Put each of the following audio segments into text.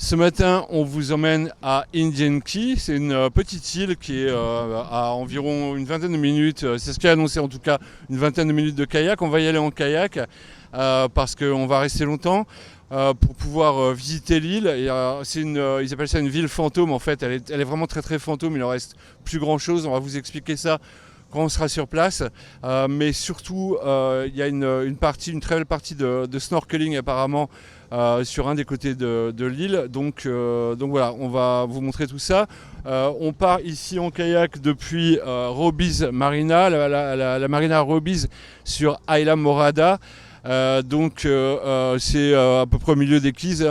Ce matin, on vous emmène à Indian Key. C'est une petite île qui est à environ une vingtaine de minutes. C'est ce qui est annoncé en tout cas, une vingtaine de minutes de kayak. On va y aller en kayak parce qu'on va rester longtemps pour pouvoir visiter l'île. Ils appellent ça une ville fantôme en fait. Elle est vraiment très très fantôme. Il en reste plus grand chose. On va vous expliquer ça quand on sera sur place, mais surtout il y a une très belle partie de snorkeling apparemment sur un des côtés de l'île, donc voilà, on va vous montrer tout ça. On part ici en kayak depuis Robiz Marina, la marina Robiz sur Isla Morada. C'est à peu près au milieu des Keys,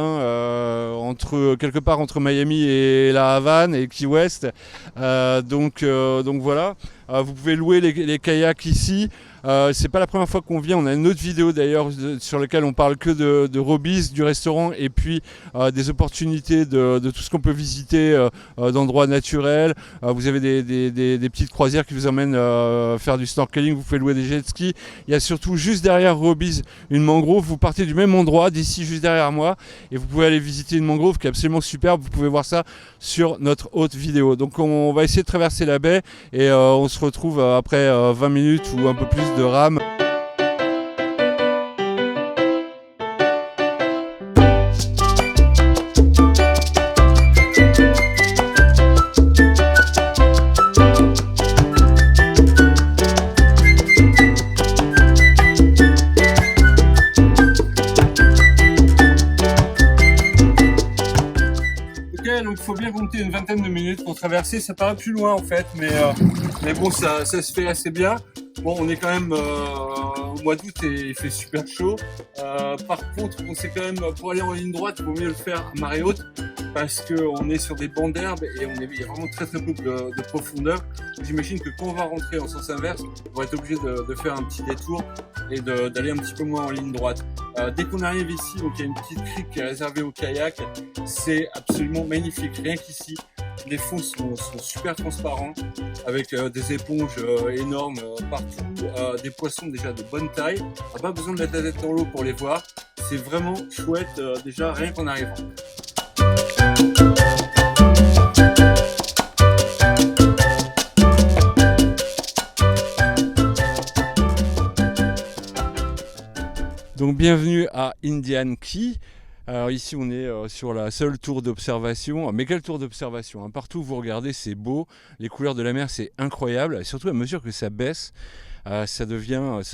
quelque part entre Miami et la Havane et Key West. Donc voilà, vous pouvez louer les kayaks ici. C'est pas la première fois qu'on vient, on a une autre vidéo d'ailleurs sur laquelle on parle que de Robiz, du restaurant et puis des opportunités de tout ce qu'on peut visiter d'endroits naturels. Vous avez des petites croisières qui vous emmènent faire du snorkeling, vous pouvez louer des jet skis. Il y a surtout juste derrière Robiz une mangrove, vous partez du même endroit, d'ici juste derrière moi, et vous pouvez aller visiter une mangrove qui est absolument superbe, vous pouvez voir ça sur notre haute vidéo. Donc on va essayer de traverser la baie et on se retrouve après 20 minutes ou un peu plus de rame. Donc il faut bien compter une vingtaine de minutes pour traverser, ça paraît plus loin en fait, mais bon ça se fait assez bien. Bon, on est quand même au mois d'août et il fait super chaud. Par contre, on sait quand même, pour aller en ligne droite, il vaut mieux le faire à marée haute parce qu'on est sur des bancs d'herbe et il y a vraiment très très peu de profondeur. J'imagine que quand on va rentrer en sens inverse, on va être obligé de faire un petit détour et d'aller un petit peu moins en ligne droite. Dès qu'on arrive ici, donc il y a une petite crique qui est réservée au kayak. C'est absolument magnifique. Rien qu'ici, les fonds sont super transparents avec des éponges énormes partout, des poissons déjà de bonne taille. On n'a pas besoin de mettre la tête dans l'eau pour les voir. C'est vraiment chouette déjà rien qu'en arrivant. Donc bienvenue à Indian Key. Alors ici on est sur la seule tour d'observation, mais quelle tour d'observation hein. Partout où vous regardez c'est beau, les couleurs de la mer c'est incroyable, et surtout à mesure que ça baisse, ça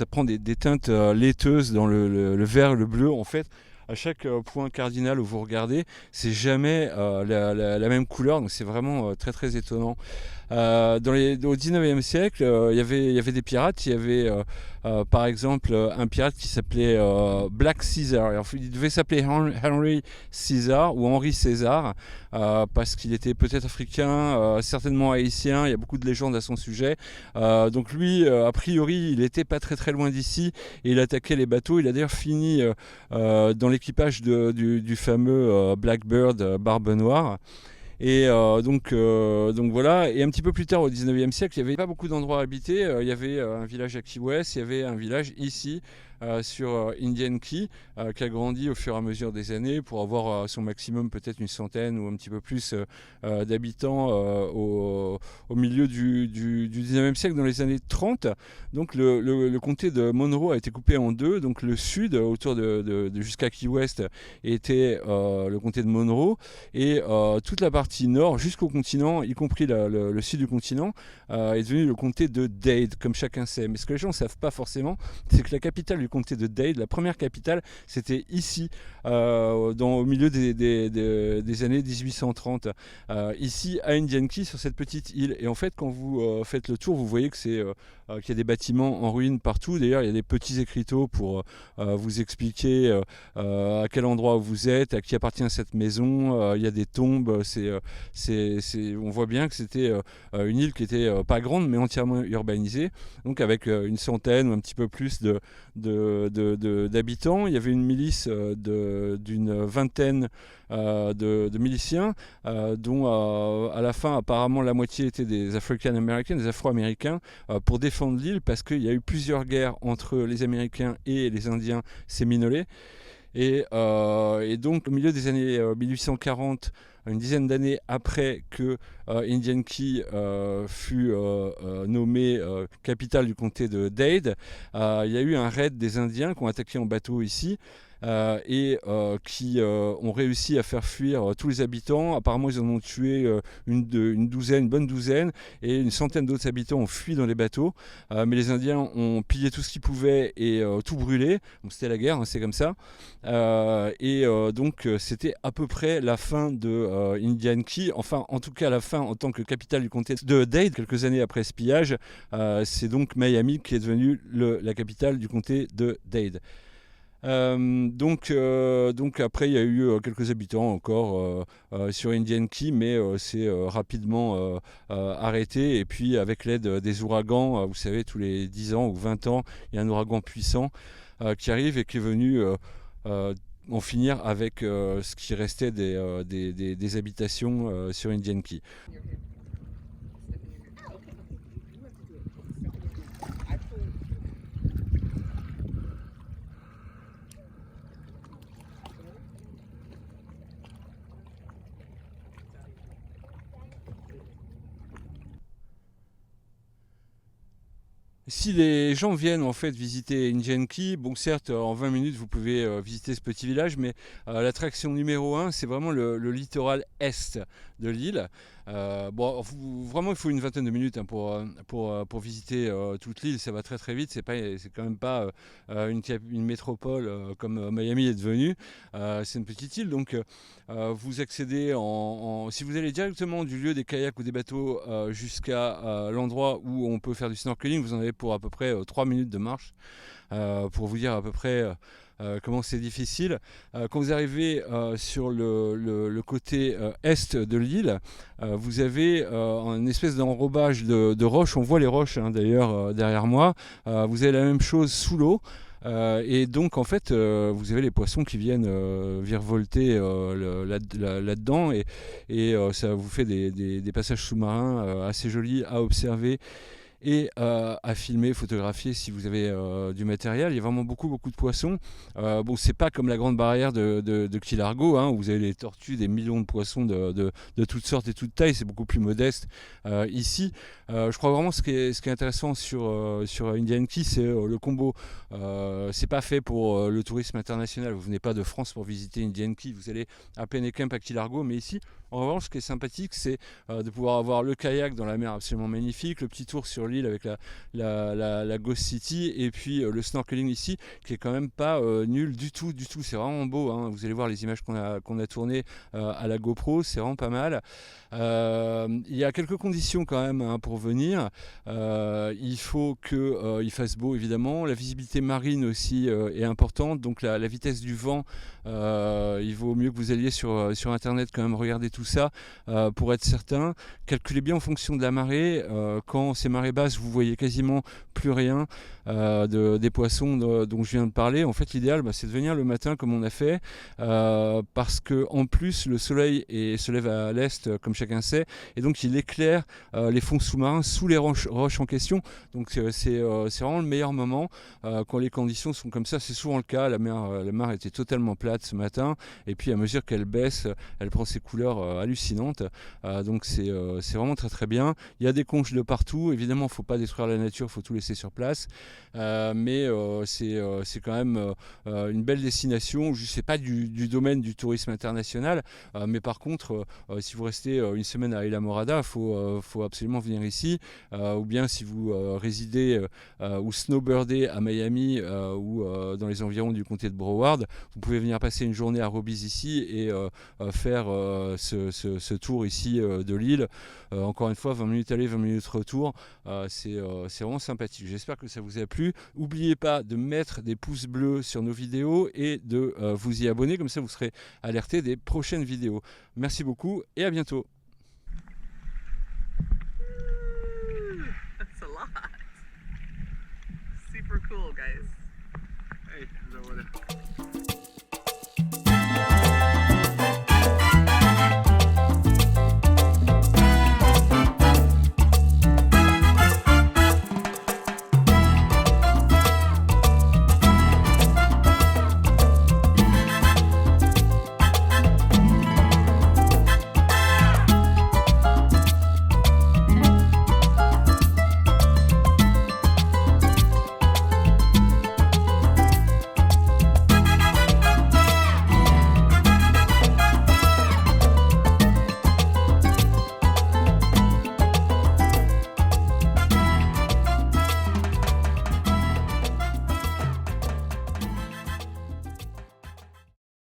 prend des teintes laiteuses dans le vert, le bleu en fait. À chaque point cardinal où vous regardez, c'est jamais la même couleur, donc c'est vraiment très très étonnant. Au 19e siècle, il y avait des pirates. Il y avait par exemple un pirate qui s'appelait Black Caesar. Alors, il devait s'appeler Henry Caesar ou Henri César parce qu'il était peut-être africain, certainement haïtien. Il y a beaucoup de légendes à son sujet. Donc lui, a priori, il n'était pas très très loin d'ici et il attaquait les bateaux. Il a d'ailleurs fini dans l'équipage du fameux Blackbird Barbe Noire. Et donc voilà, et un petit peu plus tard au 19e siècle, il n'y avait pas beaucoup d'endroits habités, il y avait un village à Key West, il y avait un village ici sur Indian Key qui a grandi au fur et à mesure des années pour avoir son maximum peut-être une centaine ou un petit peu plus d'habitants au milieu du 19e siècle, dans les années 30. Donc le comté de Monroe a été coupé en deux, donc le sud autour de jusqu'à Key West était le comté de Monroe et toute la partie nord jusqu'au continent, y compris le sud du continent, est devenu le comté de Dade, comme chacun sait. Mais ce que les gens ne savent pas forcément, c'est que la capitale du comté de Dade, la première capitale, c'était ici, au milieu des années 1830, ici à Indian Key, sur cette petite île. Et en fait, quand vous faites le tour, vous voyez que qu'il y a des bâtiments en ruine partout. D'ailleurs, il y a des petits écriteaux pour vous expliquer à quel endroit vous êtes, à qui appartient cette maison. Il y a des tombes. On voit bien que c'était une île qui était pas grande, mais entièrement urbanisée. Donc avec une centaine ou un petit peu plus d'habitants. Il y avait une milice d'une vingtaine de miliciens, dont à la fin apparemment la moitié étaient des African Americans, des Afro-Américains, pour défendre l'île parce qu'il y a eu plusieurs guerres entre les Américains et les Indiens séminolais. Et donc au milieu des années 1840, une dizaine d'années après que Indian Key fut nommée capitale du comté de Dade, il y a eu un raid des Indiens qui ont attaqué en bateau ici. Et qui ont réussi à faire fuir tous les habitants. Apparemment, ils en ont tué une bonne douzaine, et une centaine d'autres habitants ont fui dans les bateaux. Mais les Indiens ont pillé tout ce qu'ils pouvaient et tout brûlé. Donc c'était la guerre, hein, c'est comme ça. Donc c'était à peu près la fin de Indian Key. Enfin, en tout cas, la fin en tant que capitale du comté de Dade. Quelques années après ce pillage, c'est donc Miami qui est devenue la capitale du comté de Dade. Donc après il y a eu quelques habitants encore sur Indian Key, mais c'est rapidement arrêté. Et puis avec l'aide des ouragans, vous savez, tous les 10 ans ou 20 ans, il y a un ouragan puissant qui arrive et qui est venu en finir avec ce qui restait des habitations sur Indian Key. Si les gens viennent en fait visiter Indian Key, bon certes en 20 minutes vous pouvez visiter ce petit village, mais l'attraction numéro 1 c'est vraiment le littoral est de l'île. Vraiment il faut une vingtaine de minutes hein, pour visiter toute l'île, ça va très très vite, c'est quand même pas une métropole comme Miami est devenue, c'est une petite île, donc vous accédez si vous allez directement du lieu des kayaks ou des bateaux jusqu'à l'endroit où on peut faire du snorkeling, vous en avez pour à peu près 3 minutes de marche, pour vous dire à peu près comment c'est difficile. Quand vous arrivez sur le côté est de l'île, vous avez une espèce d'enrobage de roches, on voit les roches hein, d'ailleurs derrière moi, vous avez la même chose sous l'eau. Et donc en fait vous avez les poissons qui viennent virevolter là-dedans, et ça vous fait des passages sous-marins assez jolis à observer et à filmer, photographier si vous avez du matériel. Il y a vraiment beaucoup de poissons. Bon, c'est pas comme la grande barrière de Key Largo, hein, où vous avez les tortues, des millions de poissons de toutes sortes et toutes tailles, c'est beaucoup plus modeste. Ici, je crois vraiment ce qui est intéressant sur Indian Key, c'est le combo. C'est pas fait pour le tourisme international, vous venez pas de France pour visiter Indian Key, vous allez à Peña-Kemp à Key Largo, mais ici, en revanche, ce qui est sympathique, c'est de pouvoir avoir le kayak dans la mer absolument magnifique, le petit tour sur l'île avec la Ghost City, et puis le snorkeling ici, qui est quand même pas nul du tout. C'est vraiment beau, hein. Vous allez voir les images qu'on a tournées à la GoPro, c'est vraiment pas mal. Il y a quelques conditions quand même hein, pour venir. Il faut qu'il fasse beau évidemment. La visibilité marine aussi est importante, donc la vitesse du vent, il vaut mieux que vous alliez sur internet quand même regarder tout ça pour être certain. Calculez bien en fonction de la marée. Quand c'est marée basse, vous voyez quasiment plus rien des poissons dont je viens de parler. En fait, l'idéal, c'est de venir le matin comme on a fait, parce que en plus le soleil se lève à l'est, comme chacun sait, et donc il éclaire les fonds sous-marins sous les roches en question. Donc c'est vraiment le meilleur moment quand les conditions sont comme ça. C'est souvent le cas. La mer était totalement plate ce matin, et puis à mesure qu'elle baisse, elle prend ses couleurs hallucinantes. Donc c'est vraiment très très bien. Il y a des conches de partout. Évidemment, il ne faut pas détruire la nature, il faut tout laisser sur place. Mais c'est quand même une belle destination. Je ne sais pas du domaine du tourisme international, mais par contre, si vous restez une semaine à Isla Morada, il faut absolument venir ici. Ou bien si vous résidez ou snowbirdez à Miami ou dans les environs du comté de Broward, vous pouvez venir passer une journée à Robbie's ici et faire ce tour ici de l'île. Encore une fois, 20 minutes aller, 20 minutes retour. C'est vraiment sympathique. J'espère que ça vous a plu. N'oubliez pas de mettre des pouces bleus sur nos vidéos et de vous y abonner, comme ça vous serez alerté des prochaines vidéos. Merci beaucoup et à bientôt. That's a lot. Super cool, guys. Hey, is that what it...